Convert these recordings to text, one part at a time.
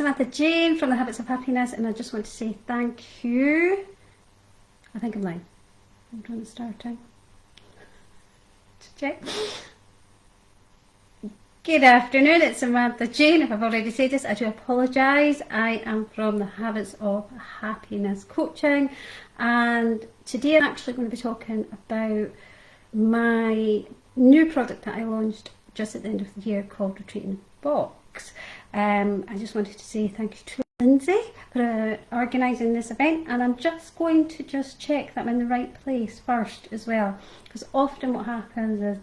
Samantha Jane from the Habits of Happiness, and I just want to say thank you. I think I'm lying. I'm trying to start time. To check. Good afternoon, it's Samantha Jane. If I've already said this, I do apologise. I am from the Habits of Happiness coaching, and today I'm actually going to be talking about my new product that I launched just at the end of the year called Retreat in a Box. I just wanted to say thank you to Lindsay for organising this event, and I'm just going to check that I'm in the right place first as well, because often what happens is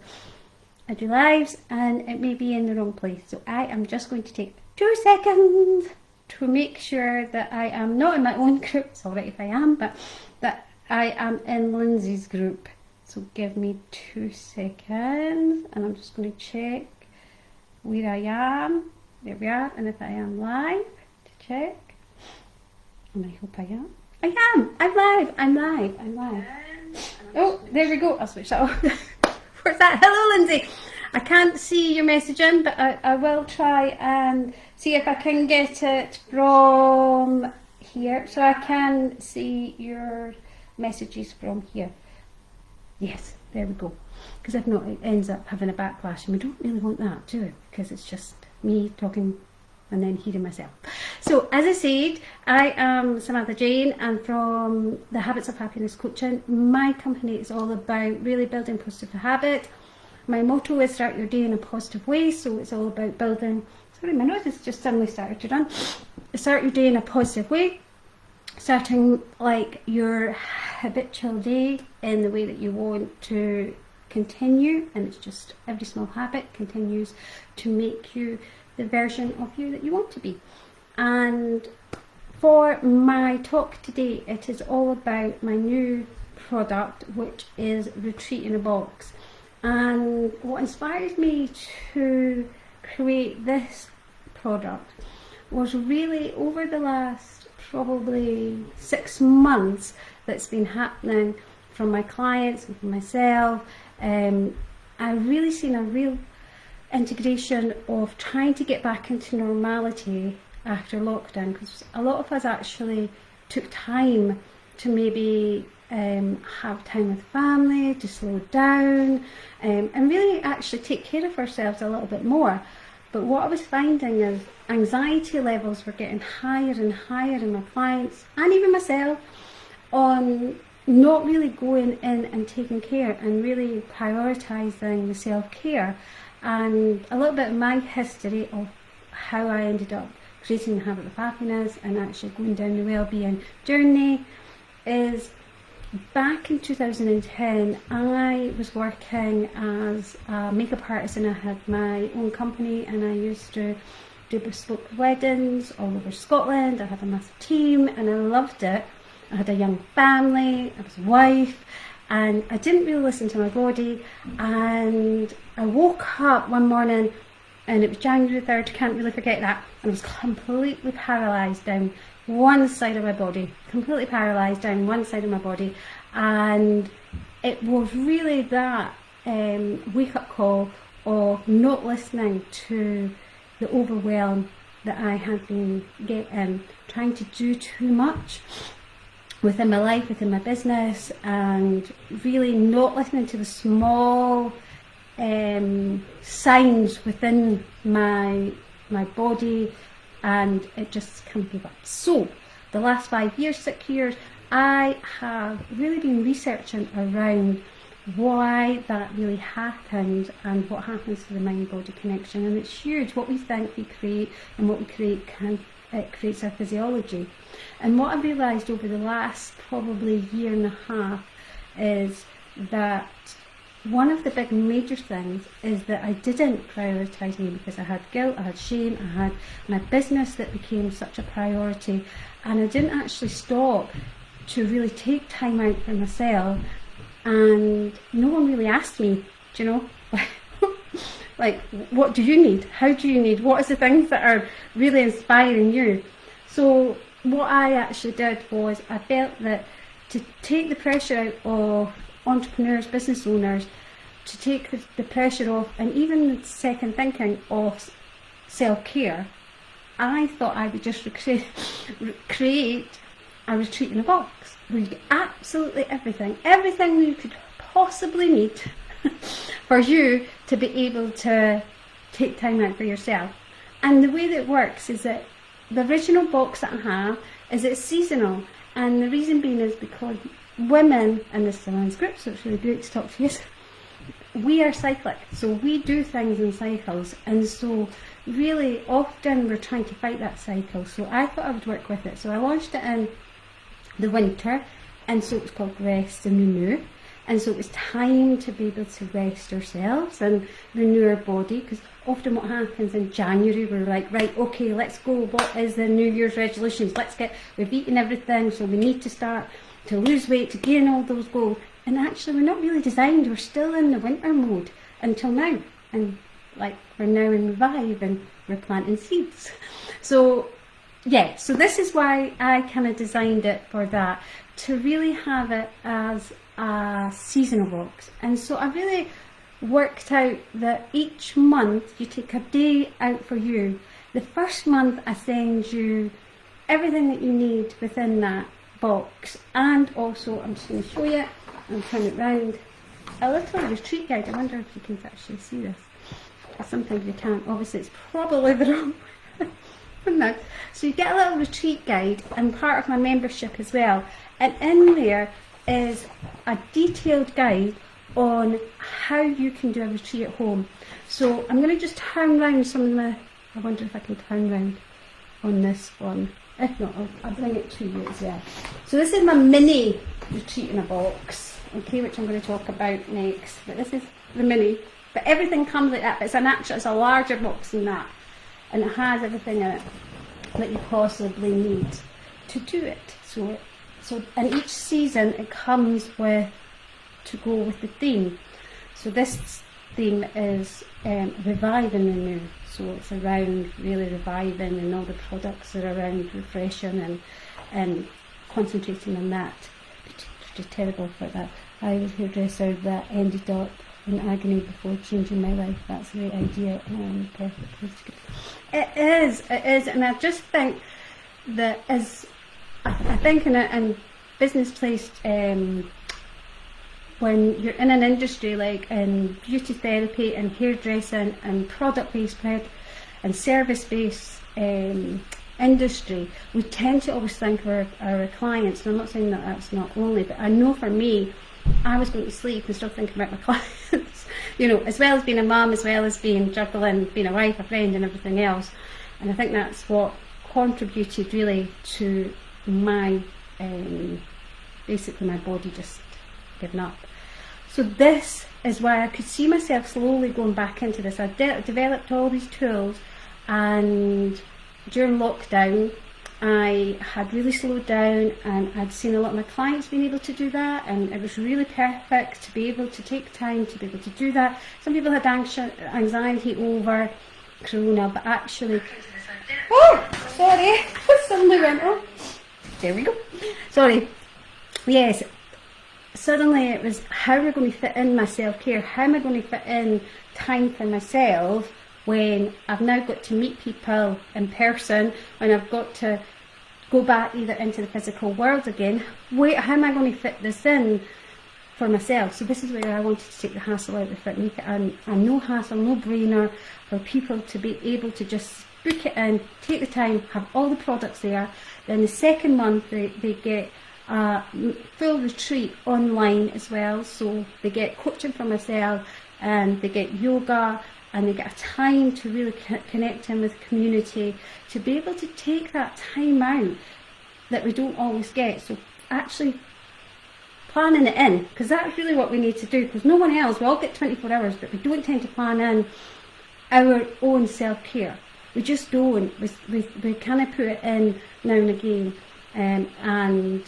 I do lives and it may be in the wrong place. So I am just going to take 2 seconds to make sure that I am not in my own group. It's alright if I am, but that I am in Lindsay's group. So give me 2 seconds and I'm just going to check where I am. There we are. And if I am live, to check. And I hope I am. I am! I'm live. Oh, there we go. I'll switch that off. Where's that? Hello, Lindsay. I can't see your messaging, but I will try and see if I can get it from here, so I can see your messages from here. Yes, there we go. Because if not, it ends up having a backlash, and we don't really want that, do we? Because it's just me talking and then hearing myself. So, as I said, I am Samantha Jane, and from the Habits of Happiness coaching. My company is all about really building positive habit. My motto is start your day in a positive way, so it's all about building, sorry, my nose has just suddenly started to run. Start your day in a positive way, starting like your habitual day in the way that you want to continue, and it's just every small habit continues to make you the version of you that you want to be. And for my talk today, it is all about my new product, which is Retreat in a Box. And what inspired me to create this product was really over the last probably 6 months that's been happening from my clients and from myself. I've really seen a real integration of trying to get back into normality after lockdown, because a lot of us actually took time to maybe have time with family, to slow down, and really actually take care of ourselves a little bit more. But what I was finding is anxiety levels were getting higher and higher in my clients and even myself on not really going in and taking care and really prioritising the self-care. And a little bit of my history of how I ended up creating the habit of happiness and actually going down the well-being journey is back in 2010 I was working as a makeup artist, and I had my own company, and I used to do bespoke weddings all over Scotland. I had a massive team and I loved it. I had a young family, I was a wife, and I didn't really listen to my body. And I woke up one morning and it was January 3rd, can't really forget that, and I was completely paralysed down one side of my body, completely paralysed down one side of my body. And it was really that wake-up call of not listening to the overwhelm that I had been getting, trying to do too much within my life, within my business, and really not listening to the small signs within my body, and it just can't give up. So the last 5 years, 6 years, I have really been researching around why that really happened and what happens to the mind-body connection. And it's huge. What we think we create and what we create it creates our physiology. And what I've realised over the last probably year and a half is that one of the big major things is that I didn't prioritise me, because I had guilt, I had shame, I had my business that became such a priority, and I didn't actually stop to really take time out for myself. And no one really asked me, do you know, like, what do you need? How do you need? What is the things that are really inspiring you? So what I actually did was I felt that to take the pressure out of entrepreneurs, business owners, to take the pressure off and even second thinking of self-care, I thought I would just create a retreat in a box where you get absolutely everything you could possibly need for you to be able to take time out for yourself. And the way that it works is that the original box that I have is it's seasonal, and the reason being is because women, and this is a men's group, so it's really great to talk to you, we are cyclic, so we do things in cycles, and so really often we're trying to fight that cycle. So I thought I would work with it, so I launched it in the winter, and so it was called Rest and Renew. And so it was time to be able to rest ourselves and renew our body, because often what happens in January, we're like, right, okay, let's go, what is the New Year's resolutions? We've eaten everything, so we need to start to lose weight, to gain all those goals. And actually we're not really designed, we're still in the winter mode until now. And like we're now in Revive and we're planting seeds. So yeah, so this is why I kind of designed it for that, to really have it as a seasonal box. And so I really worked out that each month you take a day out for you. The first month I send you everything that you need within that box, and also I'm just going to show you, I'll turn it round, a little retreat guide. I wonder if you can actually see this. Sometimes you can't, obviously it's probably the wrong no. So you get a little retreat guide, and part of my membership as well, and in there is a detailed guide on how you can do a retreat at home. So I'm going to just turn round some of the, I wonder if I can turn round on this one. If not, I'll bring it to you as well. So this is my mini retreat in a box, okay, which I'm going to talk about next. But this is the mini. But everything comes like that. But it's a larger box than that, and it has everything in it that you possibly need to do it. So in each season it comes with, to go with the theme. So this theme is Revive and Renew. So it's around really reviving, and all the products are around refreshing and concentrating on that. Just terrible for that. I was a hairdresser that ended up in agony before changing my life. That's the right idea. Perfect place to go. It is, and I just think that as I think in business place, when you're in an industry like in beauty therapy and hairdressing and product-based and service-based industry, we tend to always think of our clients. And I'm not saying that that's not only, but I know for me, I was going to sleep and start thinking about my clients, you know, as well as being a mum, as well as being juggling, being a wife, a friend, and everything else. And I think that's what contributed really to my basically my body just giving up. So this is why I could see myself slowly going back into this. I developed all these tools, and during lockdown I had really slowed down, and I'd seen a lot of my clients being able to do that, and it was really perfect to be able to take time to be able to do that. Some people had anxiety over Corona, but actually, oh, sorry, suddenly went, oh, there we go, sorry, yes, suddenly it was, how am I going to fit in my self-care, how am I going to fit in time for myself when I've now got to meet people in person, when I've got to go back either into the physical world again. How am I going to fit this in for myself? So this is where I wanted to take the hassle out of it, make it a no hassle, no brainer for people to be able to just book it in, take the time, have all the products there. Then the second month they get a full retreat online as well, so they get coaching from myself, and they get yoga, and they get a time to really connect in with community, to be able to take that time out that we don't always get. So actually planning it in, because that's really what we need to do, because no one else, we all get 24 hours, but we don't tend to plan in our own self-care. We just don't. We kind of put it in now and again, and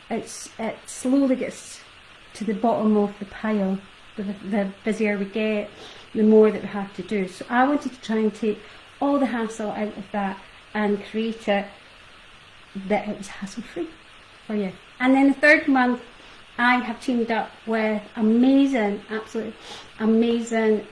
it slowly gets to the bottom of the pile. The busier we get, the more that we have to do. So I wanted to try and take all the hassle out of that and create it that it was hassle free for you. And then the third month I have teamed up with amazing, absolutely amazing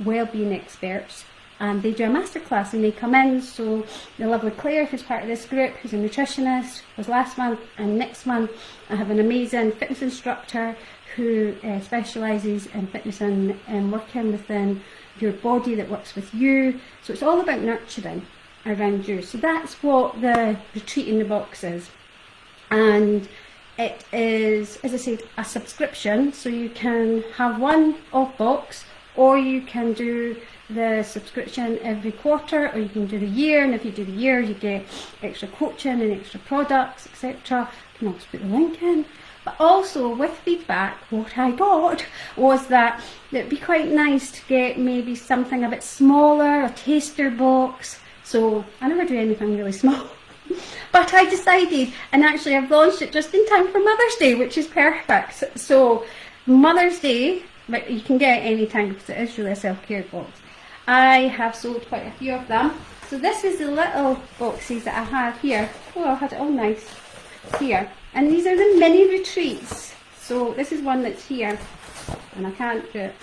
wellbeing experts and they do a masterclass and they come in. So the lovely Claire, who's part of this group, who's a nutritionist, was last month, and next month I have an amazing fitness instructor who specialises in fitness and working within your body that works with you. So it's all about nurturing around you. So that's what the retreat in the box is. And it is, as I said, a subscription, so you can have one off box, or you can do the subscription every quarter, or you can do the year, and if you do the year you get extra coaching and extra products, etc. You can also put the link in. But also with feedback, what I got was that it'd be quite nice to get maybe something a bit smaller, a taster box. So I never do anything really small. But I decided, and actually I've launched it just in time for Mother's Day, which is perfect. So Mother's Day, but you can get it any time because it is really a self-care box. I have sold quite a few of them. So this is the little boxes that I have here. Oh, I had it all nice here. And these are the mini retreats. So this is one that's here, and I can't do it.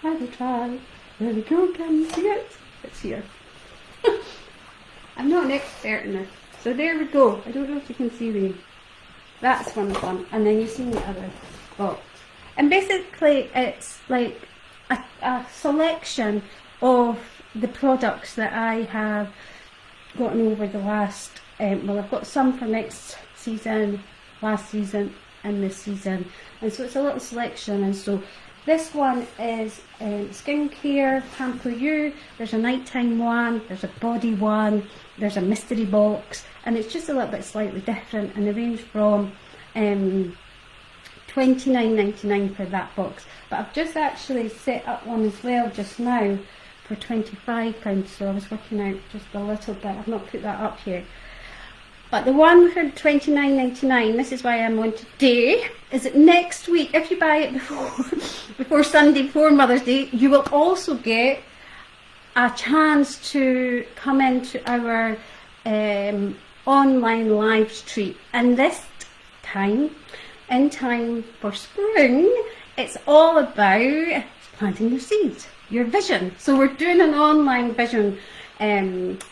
I will try. There we go, can you see it? It's here. I'm not an expert in it. So there we go. I don't know if you can see them. That's one of them. And then you see the other box. And basically it's like a selection of the products that I have gotten over the last, well, I've got some for next season, last season and this season. And so it's a little selection. And so this one is skincare, Pamper You. There's a nighttime one, there's a body one, there's a mystery box, and it's just a little bit slightly different, and they range from $29.99 for that box. But I've just actually set up one as well just now for £25, so I was working out just a little bit. I've not put that up here. But the one for £29.99, this is why I'm on today, is that next week, if you buy it before Sunday, before Mother's Day, you will also get a chance to come into our online live stream. And this time, in time for spring, it's all about planting your seeds, your vision. So we're doing an online vision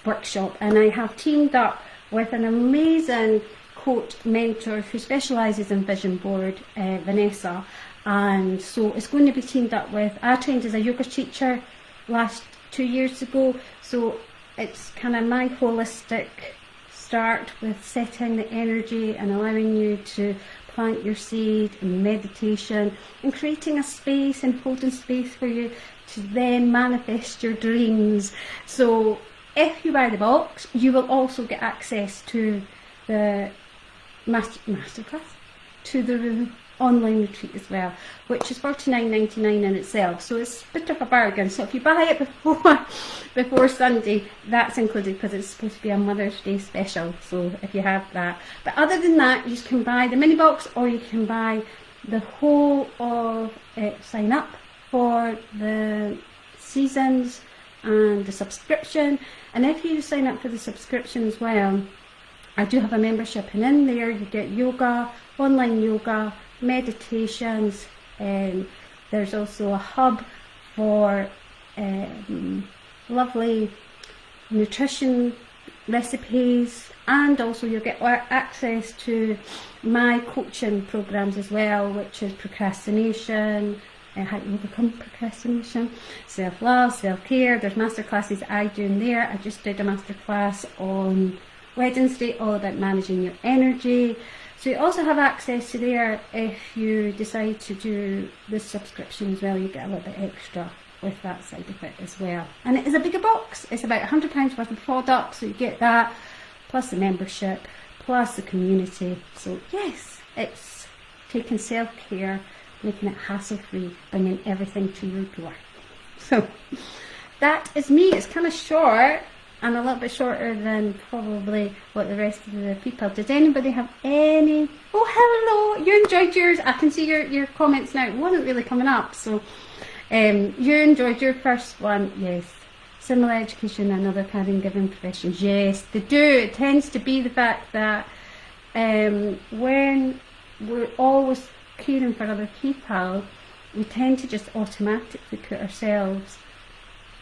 workshop, and I have teamed up with an amazing coach mentor who specialises in vision board, Vanessa. And so it's going to be teamed up with, I trained as a yoga teacher last 2 years ago, so it's kind of my holistic start with setting the energy and allowing you to plant your seed and meditation and creating a space and holding space for you to then manifest your dreams. So if you buy the box, you will also get access to the masterclass, to the online retreat as well, which is $49.99 in itself. So it's a bit of a bargain. So if you buy it before Sunday, that's included because it's supposed to be a Mother's Day special. So if you have that. But other than that, you can buy the mini box, or you can buy the whole of sign up for the seasons and the subscription. And if you sign up for the subscription as well, I do have a membership, and in there you get yoga, online yoga, meditations, and there's also a hub for lovely nutrition recipes, and also you'll get access to my coaching programs as well, which is procrastination, how to overcome procrastination, self-love, self-care. There's masterclasses I do in there. I just did a masterclass on Wednesday all about managing your energy. So you also have access to there if you decide to do this subscription as well. You get a little bit extra with that side of it as well. And it is a bigger box. It's about £100 worth of products, so you get that, plus the membership, plus the community. So yes, it's taking self-care, making it hassle-free, bringing everything to your door. So that is me. It's kind of short, and a little bit shorter than probably what the rest of the people. Does anybody have any? Oh, hello, you enjoyed yours. I can see your comments now. It wasn't really coming up, so you enjoyed your first one. Yes. Similar education and other caring giving professions. Yes, they do. It tends to be the fact that when we're always caring for other people, we tend to just automatically put ourselves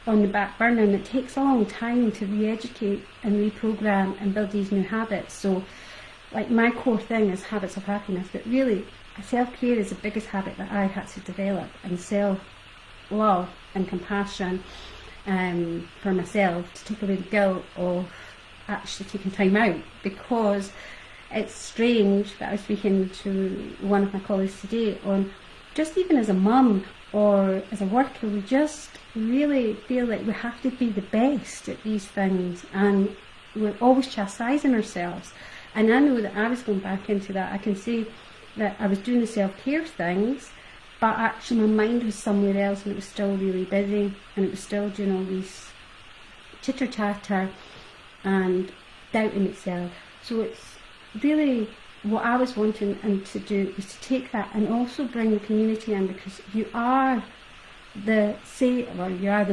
on the back burner, and it takes a long time to re-educate and reprogram and build these new habits. So like my core thing is habits of happiness, but really self-care is the biggest habit that I had to develop, and self-love and compassion for myself, to take away the guilt of actually taking time out. Because it's strange that I was speaking to one of my colleagues today on, just even as a mum or as a worker, we just really feel like we have to be the best at these things, and we're always chastising ourselves. And I know that I was going back into that. I can see that I was doing the self-care things, but actually my mind was somewhere else, and it was still really busy, and it was still doing all these chitter-chatter and doubting itself. So it's really what I was wanting and to do was to take that and also bring the community in, because you are the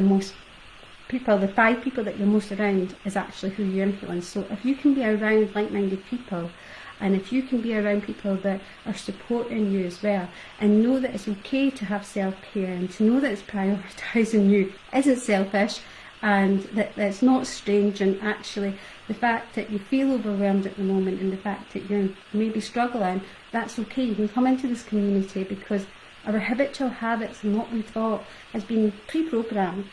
most people, the 5 people that you're most around is actually who you influence. So if you can be around like-minded people, and if you can be around people that are supporting you as well, and know that it's okay to have self-care, and to know that it's prioritising you isn't selfish, and that it's not strange, and actually the fact that you feel overwhelmed at the moment, and the fact that you're maybe struggling, that's okay. You can come into this community, because our habitual habits and what we thought has been pre-programmed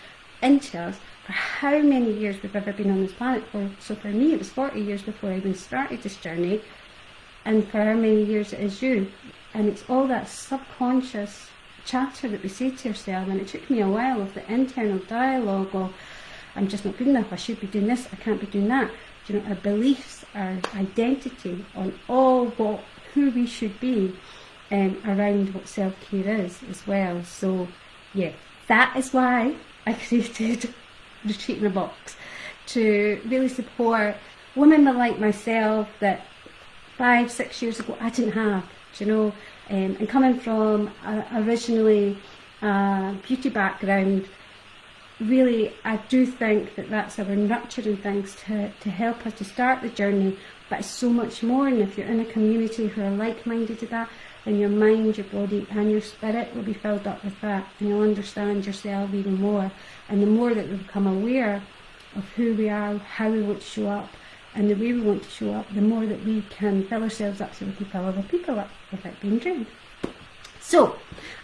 into us for how many years we've ever been on this planet for. So for me it was 40 years before I even started this journey, and for how many years it is you. And it's all that subconscious chatter that we say to ourselves, and it took me a while of the internal dialogue of, I'm just not good enough, I should be doing this, I can't be doing that. You know, our beliefs, our identity on all who we should be, around what self-care is as well. So yeah, that is why I created Retreat in a Box, to really support women like myself that 5-6 years ago I didn't have, you know, and coming from originally a beauty background, really I do think that that's our nurturing things to help us to start the journey. But it's so much more, and if you're in a community who are like-minded to that, then your mind, your body and your spirit will be filled up with that, and you'll understand yourself even more. And the more that we become aware of who we are, how we want to show up, and the way we want to show up, the more that we can fill ourselves up so we can fill other people up without being drained. So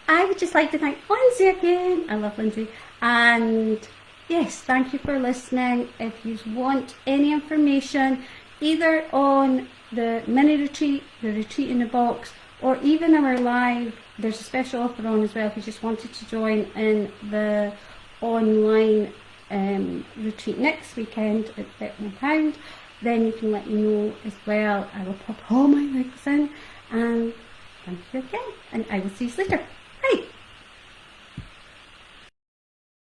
I would just like to thank Lindsay again. I love Lindsay. And yes, thank you for listening. If you want any information either on the mini retreat, the Retreat in the Box, or even our live, there's a special offer on as well if you just wanted to join in the online retreat next weekend at £30, then you can let me know as well. I will pop all my links in, and thank you again, and I will see you later.